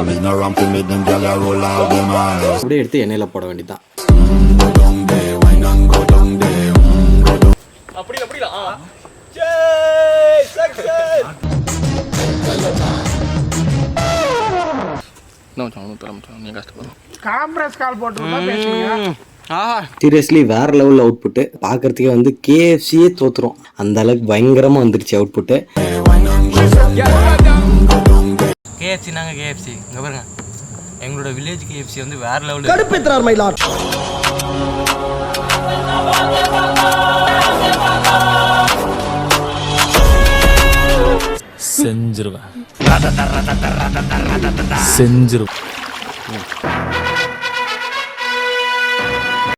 me no ramp to make them gyal roll out them eyes. அப்படியே எடுத்து எண்ணெயில போட வேண்டியதான். Go down there, wine and go down there. Go down. அப்படிடா Jai success. நீ கஷ்டப்படும் காம்ப்ரஸ் கால் போட்டுருந்தா பேசுவீங்க. சீரியஸ்லி வேற லெவல் அவுட்புட்டு. பார்க்கறதுக்கே வந்து கேஎஃப்சியே தோத்துரும், அந்த அளவுக்கு பயங்கரமாக வந்துருச்சு அவுட்புட்டு. கேஎஃப்சி நாங்கள் கேஎஃப்சி இங்கே பாருங்க, எங்களோட வில்லேஜ் கேஎஃப்சி வந்து வேற லெவலில் கடுப்பேத்துறார் மயிலார். செஞ்சிருவேன்.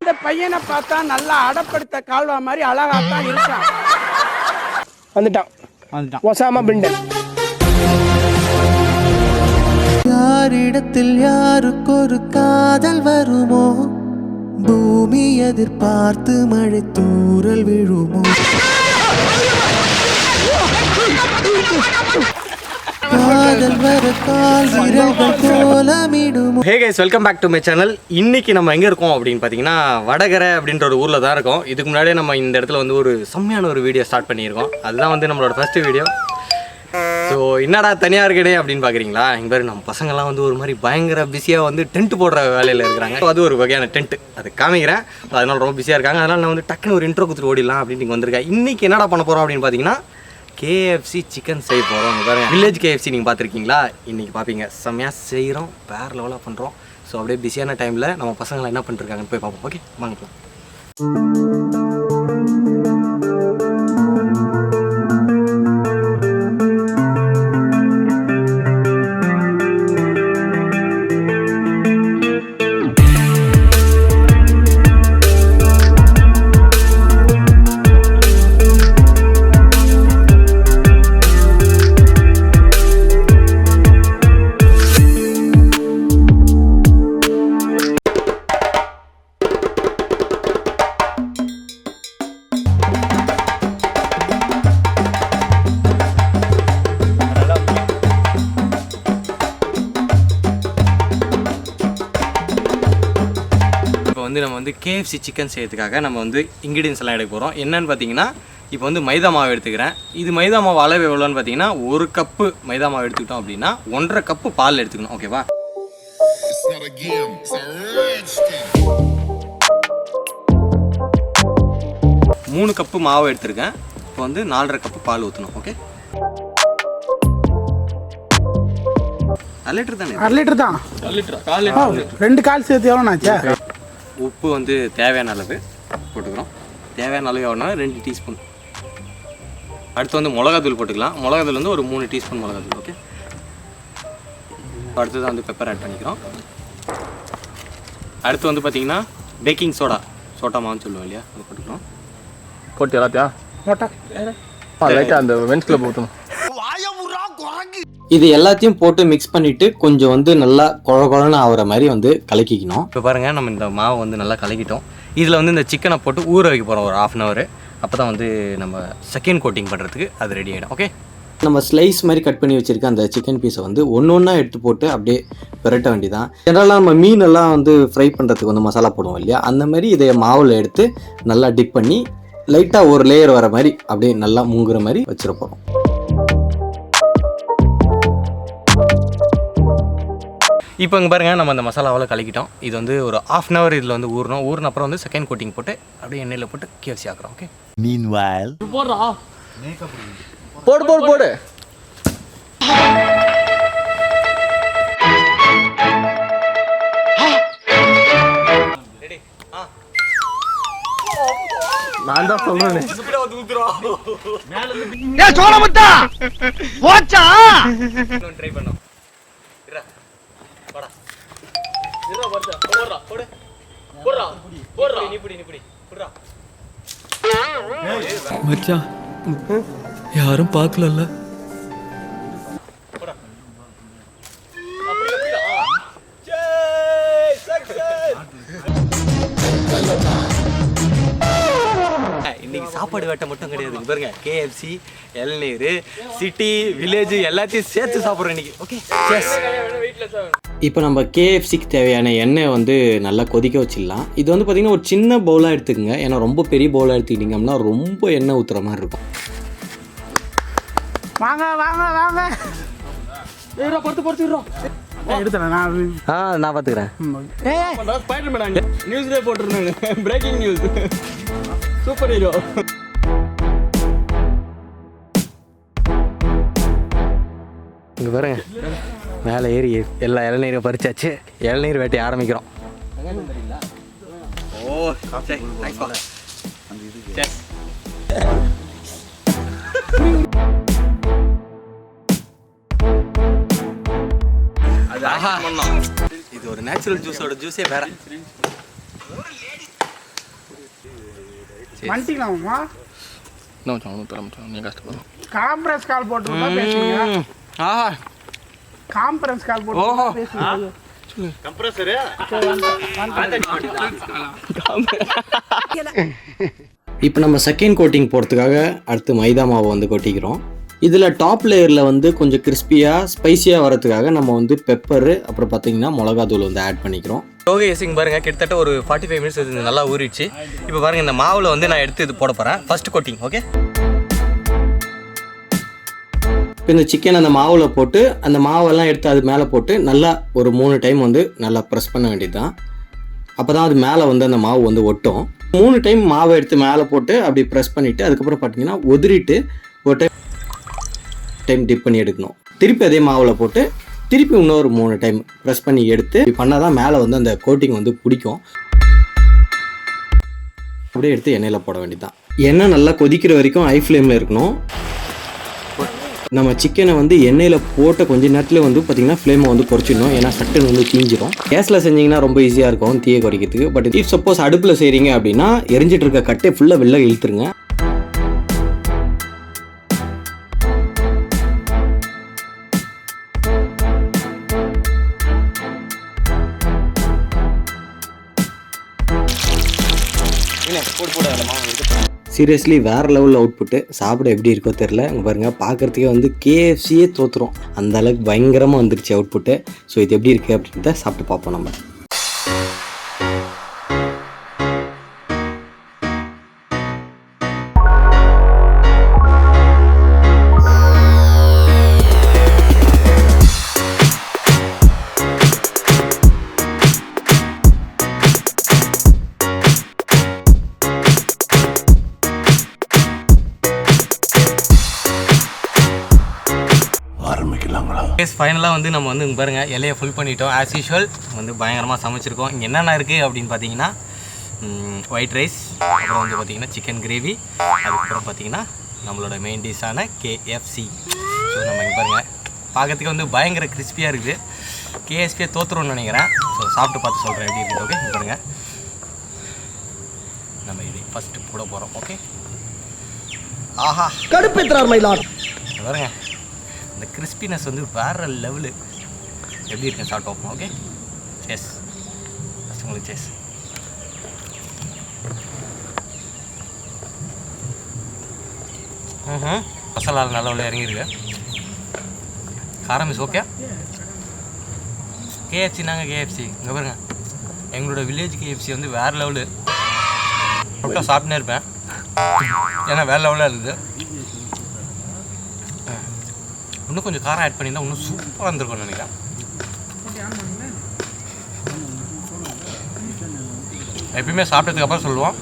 இந்த பையனை பார்த்தா நல்லா அடப்படுத்த கால்வா மாதிரி அழகாத்தான் இருக்கான். வந்துட்டான் ஒசாமா பிண்டன். யாரிடத்தில் யாருக்கு ஒரு காதல் வருமோ, பூமி எதிர்பார்த்து மழை தூறல் விழுமோ, காதல் வர கால் விரல்கள் கோலமிடுமோ. Hey guys, welcome back to my channel. இன்னைக்கு நம்ம எங்கே இருக்கோம் அப்படின்னு பார்த்தீங்கன்னா வடகரை அப்படின்ற ஒரு ஊரில் தான் இருக்கோம். இதுக்கு முன்னாடியே நம்ம இந்த இடத்துல வந்து ஒரு செம்மையான ஒரு வீடியோ ஸ்டார்ட் பண்ணியிருக்கோம். அதுதான் வந்து நம்மளோட ஃபஸ்ட்டு வீடியோ. ஸோ என்னடா தனியாக இருக்கடே அப்படின்னு பார்க்குறீங்களா? இங்கே பேர் நம்ம பசங்கள்லாம் வந்து ஒரு மாதிரி பயங்கர பிஸியாக வந்து டென்ட் போடுற வேலையில் இருக்கிறாங்க. அது ஒரு வகையான டென்ட், அது காமிக்கிறேன். அதனால ரொம்ப பிஸியாக இருக்காங்க. அதனால் நான் வந்து டக்குன்னு ஒரு இன்ட்ரோ கொடுத்துட்டு ஓடிடலாம் அப்படின்னு நீங்கள் வந்திருக்கேன். இன்றைக்கி என்னடா பண்ண போகிறோம் அப்படின்னு பார்த்தீங்கன்னா KFC சிக்கன் செய்ய போகிறோம். பாருங்க, வில்லேஜ் KFC நீங்கள் பார்த்துருக்கீங்களா? இன்றைக்கி பார்ப்பீங்க. செம்மையாக செய்கிறோம், வேறு லெவலாக பண்ணுறோம். ஸோ அப்படியே பிஸியான டைமில் நம்ம பசங்களாம் என்ன பண்ணிருக்காங்கன்னு போய் பார்ப்போம். ஓகே வாங்க போகலாம். நம்ம வந்து KFC சிக்கன் செய்யறதுக்காக நம்ம வந்து இன்க்ரீடியன்ஸ் எல்லாம் எடுக்க போகிறோம். என்னன்னு பார்த்தீங்கன்னா, இப்போ வந்து மைதா மாவு எடுத்துக்கிறேன். இது மைதா மாவு அளவு எவ்வளோன்னு பார்த்தீங்கன்னா, 1 கப்பு மைதா மாவு எடுத்துக்கிட்டோம் அப்படின்னா 1.5 கப்பு பால் எடுத்துக்கணும். ஓகேவா? 3 கப்பு மாவு எடுத்துருக்கேன். இப்போ வந்து 4.5 கப்பு பால் ஊற்றணும். ஓகே, 1 லிட்டர் தானே? 1 லிட்டர் தான். 1 லிட்டரா? 1/4 லிட்டர். 2 கால் சேர்த்து எவ்வளோ ஆச்சா? உப்பு வந்து தேவையான அளவு போட்டுக்கிறோம். தேவையான அளவு எவ்வளோனா 2 டீஸ்பூன். அடுத்து வந்து மிளகாத்தூள் போட்டுக்கலாம். மிளகாத்தூள் வந்து ஒரு 3 டீஸ்பூன் மிளகாத்தூள். ஓகே, அடுத்தது வந்து பெப்பர் ஆட் பண்ணிக்கிறோம். அடுத்து வந்து பார்த்திங்கன்னா பேக்கிங் சோடா மாவுன்னு சொல்லுவோம் இல்லையா, அது போட்டுக்கிறோம். போட்டு எல்லாத்தையா போட்டா லைட்டாக அந்த வென்ஸ்கில் போட்டணும். இது எல்லாத்தையும் போட்டு மிக்ஸ் பண்ணிட்டு கொஞ்சம் வந்து நல்லா குழன்னு ஆகிற மாதிரி வந்து கலக்கிக்கணும். இப்போ பாருங்கள், நம்ம இந்த மாவை வந்து நல்லா கலக்கிட்டோம். இதில் வந்து இந்த சிக்கனை போட்டு ஊற வைக்க போகிறோம் ஒரு 1/2 hour. அப்போ தான் வந்து நம்ம செகண்ட் கோட்டிங் பண்ணுறதுக்கு அது ரெடி ஆகிடும். ஓகே, நம்ம ஸ்லைஸ் மாதிரி கட் பண்ணி வச்சுருக்க அந்த சிக்கன் பீஸை வந்து ஒன்றா எடுத்து போட்டு அப்படியே பிரட்ட வேண்டியதான். ஜென்ரலாக நம்ம மீனெல்லாம் வந்து ஃப்ரை பண்ணுறதுக்கு வந்து மசாலா போடுவோம் இல்லையா, அந்த மாதிரி இதை மாவில் எடுத்து நல்லா டிப் பண்ணி லைட்டாக ஒரு லேயர் வர மாதிரி அப்படியே நல்லா முங்குற மாதிரி வச்சிட போகிறோம். இப்போ இங்கே பாருங்கள், நம்ம அந்த மசாலாவில் கலக்கிட்டோம். இது வந்து ஒரு 1/2 hour இதில் வந்து ஊறின அப்புறம் வந்து செகண்ட் கோட்டிங் போட்டு அப்படியே எண்ணெயில் போட்டு KFC ஆக்குறோம். ஓகே, Meanwhile, போடு நான் தான் சொல்றேன். ட்ரை பண்ணோம். மச்சான், யாரும் பார்க்கலல்ல? சாப்பாடு வேட்டை மட்டும் கிடையாது பாருங்க, KFC, இளநீர், சிட்டி, வில்லேஜ் எல்லாத்தையும் சேர்த்து சாப்பிட்றோம் இன்னைக்கு. ஓகே, இப்போ நம்ம KFCக்கு தேவையான எண்ணெய் வந்து நல்லா கொதிக்க வச்சிடலாம். இது வந்து பார்த்திங்கன்னா ஒரு சின்ன பவுலாக எடுத்துக்கோங்க, ஏன்னா ரொம்ப பெரிய பவுலாக எடுத்துக்கிட்டிங்கன்னா ரொம்ப எண்ணெய் ஊற்றுற மாதிரி இருக்கும். வாங்க வாங்க வாங்க எடுத்துறேன் நான் பார்த்துக்கிறேன். நியூஸ்லேயே போட்டிருந்தாங்க, பிரேக்கிங் நியூஸ், சூப்பர் ஹீரோ. இங்கே பாருங்க, மேலே ஏறி எல்லா இளநீரும் பறிச்சாச்சு. இளநீர் வேட்டையை ஆரம்பிக்கிறோம். ஓ சரி, இது ஒரு நேச்சுரல் ஜூஸோட ஜூஸே வேற. வந்துட்டீங்களாம்மா? இன்னும் கொஞ்சம் தரமாட்டோம், நீங்கள் கஷ்டப்படும். கான்ஃபரன்ஸ் கால் போட்டு பேசுங்க. ஆஹா, கான்ஃபரன்ஸ் கால் போட்டு பேசுங்க. இப்போ நம்ம செகண்ட் கோட்டிங் போடுறதுக்காக அடுத்து மைதா மாவை வந்து கொட்டிக்கிறோம். இதில் டாப் லேயரில் வந்து கொஞ்சம் கிறிஸ்பியாக ஸ்பைஸியாக வரதுக்காக நம்ம வந்து பெப்பரு அப்புறம் பார்த்திங்கன்னா மிளகாத்தூள் வந்து ஆட் பண்ணிக்கிறோம். ஓகே எசிங் பாருங்க, கிட்டத்தட்ட ஒரு 45 மினிட்ஸ் இது நல்லா ஊறிடுச்சு. இப்போ பாருங்கள், இந்த மாவில் வந்து நான் எடுத்து இது போட போகிறேன். First coating. ஓகே, இப்போ இந்த சிக்கன் அந்த மாவில் போட்டு அந்த மாவெல்லாம் எடுத்து அது மேலே போட்டு நல்லா ஒரு 3 டைம் வந்து நல்லா ப்ரெஸ் பண்ண வேண்டியது தான். அப்போ தான் அது மேலே வந்து அந்த மாவு வந்து ஒட்டும். 3 டைம் மாவை எடுத்து மேலே போட்டு அப்படி ப்ரெஸ் பண்ணிவிட்டு அதுக்கப்புறம் பார்த்தீங்கன்னா உதிரிட்டு ஒரு டைம் டிப் பண்ணி எடுக்கணும். திருப்பி அதே மாவில் போட்டு திருப்பி இன்னொரு 3 டைம் ப்ரெஸ் பண்ணி எடுத்து இப்படி பண்ணால் தான் மேலே வந்து அந்த கோட்டிங் வந்து பிடிக்கும். அப்படியே எடுத்து எண்ணெயில் போட வேண்டியது தான். எண்ணெய் நல்லா கொதிக்கிற வரைக்கும் ஹை ஃப்ளேமில் இருக்கணும். நம்ம சிக்கனை வந்து எண்ணெயில் போட்ட கொஞ்ச நேரத்தில் வந்து பார்த்திங்கன்னா ஃப்ளேமை வந்து குறைச்சிடணும், ஏன்னா சட்டுன்னு வந்து தீஞ்சிடும். கேஸில் செஞ்சிங்கன்னா ரொம்ப ஈஸியாக இருக்கும் தீயை குறைக்கிறதுக்கு. பட் இஃப் சப்போஸ் அடுப்பில் செய்கிறீங்க அப்படின்னா எரிஞ்சிட்டு இருக்க கட்டை ஃபுல்லாக வெளில இழுத்துருங்க. சீரியஸ்லி வேறு லெவலில் அவுட்புட்டு. சாப்பிட எப்படி இருக்கோ தெரில. இங்கே பாருங்கள், பார்க்குறதுக்கே வந்து KFCயே தோற்றுரும், அந்த அளவுக்கு பயங்கரமாக வந்துருச்சு அவுட்புட்டு. ஸோ இது எப்படி இருக்குது அப்படின்றத சாப்பிட்டு பார்ப்போம் நம்ம. ஃபைனலாக வந்து நம்ம வந்து இங்கே பாருங்கள், இலையை ஃபுல் பண்ணிட்டோம். ஆஸ் யூஷுவல் வந்து பயங்கரமாக சமைச்சிருக்கோம். இங்கே என்னென்ன இருக்குது அப்படின்னு பார்த்தீங்கன்னா ஒயிட் ரைஸ், அப்புறம் வந்து பார்த்திங்கன்னா சிக்கன் கிரேவி, அதுக்கப்புறம் பார்த்திங்கன்னா நம்மளோட மெயின் டிஷ்ஷான KFC. ஸோ நம்ம இங்கே பாருங்கள், பார்க்கறதுக்கு வந்து பயங்கர கிறிஸ்பியாக இருக்குது. KFCயே தோற்றுரும்னு நினைக்கிறேன். ஸோ சாப்பிட்டு பார்த்து சொல்கிறேன் எப்படி இருக்குது. ஓகே, இங்கே பாருங்கள், நம்ம இது ஃபஸ்ட்டு போட போகிறோம். ஓகே, ஆஹா கடுப்பேத்துறார் மயிலாட். பாருங்க, இந்த கிறிஸ்பினஸ் வந்து வேறு லெவலு. எப்படி இருக்குன்னு சாப்பிட்டு பார்ப்போம். ஓகே, செஸ் ஃபஸ்ட் உங்களுக்கு செஸ். மசாலா நல்ல உள்ள இறங்கியிருக்கு. காரம் இஸ் ஓகே. KFC நாங்கள் KFC இங்கே பாருங்க, எங்களோட வில்லேஜ் KFC வந்து வேறு லெவலு. மட்டும் சாப்பிட்டுனே இருப்பேன், ஏன்னா வேறு லெவலாக இருக்குது. இன்னும் கொஞ்சம் காரம் ஆட் பண்ணியிருந்தா இன்னும் சூப்பராக இருந்திருக்கும்னு நினைக்கிறேன். எப்பயுமே சாப்பிட்டதுக்கு அப்புறம் சொல்லுவோம்,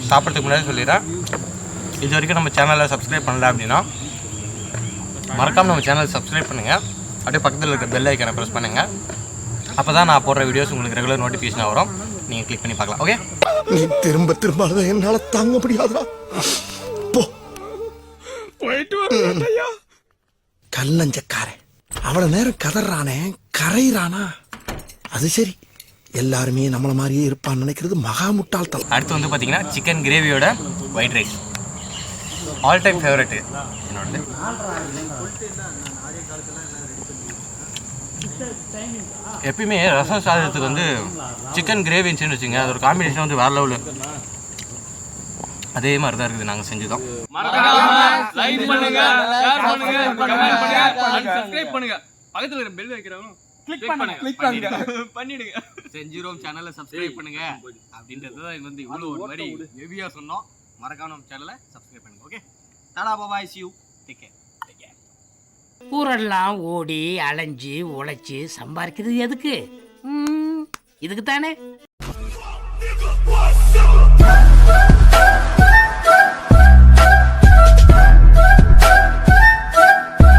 சாப்பிட்றதுக்கு முன்னாடி சொல்லிடுறேன். இது வரைக்கும் நம்ம சேனலில் சப்ஸ்கிரைப் பண்ணல அப்படின்னா மறக்காமல் நம்ம சேனலை சப்ஸ்கிரைப் பண்ணுங்கள். அப்படியே பக்கத்தில் இருக்க பெல் ஐக்கானை ப்ரெஸ் பண்ணுங்கள். அப்போ தான் நான் போடுற வீடியோஸ் உங்களுக்கு ரெகுலர் நோட்டிஃபிகேஷனாக வரும். நீங்கள் கிளிக் பண்ணி பார்க்கலாம். ஓகே, நீ திரும்ப திரும்ப அதை என்னால் தாங்க முடியாதா? கல்லஞ்சக்காரன் அவ்வளவு நேரம் கதறானே, கரையிறானா? அது சரி, எல்லாருமே நம்மள மாதிரியே இருப்பான்னு நினைக்கிறது மகா முட்டாள்தனம். அடுத்து வந்து பார்த்தீங்கன்னா சிக்கன் கிரேவியோட white rice, all time favourite என்னோடது. எப்பயுமே ரசம் சாதத்துக்கு வந்து சிக்கன் கிரேவி இருந்துச்சுன்னு வச்சுங்க, அது ஒரு காம்பினேஷன் வந்து வேறு லெவலு. அதே மாதிரி தான் இருக்குது நாங்கள் செஞ்சுதோம். லைக் பண்ணுங்க, ஷேர் பண்ணுங்க, கமெண்ட் பண்ணுங்க, சப்ஸ்கிரைப் பண்ணுங்க. பக்கத்துல இருக்க பெல் வைக்கிறவங்க கிளிக் பண்ணுங்க. பண்ணிடுங்க. செஞ்சிரோம் சேனலை சப்ஸ்கிரைப் பண்ணுங்க அப்படின்றது தான் வந்து இவ்வளோ ஒரு மாதிரி ஹெவியாக சொன்னோம். மறக்காம நம்ம சேனலை சப்ஸ்கிரைப் பண்ணுங்க. Okay, Tata bye, see you, take care. ஊரெல்லாம் ஓடி அலைஞ்சு உழைச்சி சம்பாதிக்கிறது எதுக்கு? இதுக்கு தானே.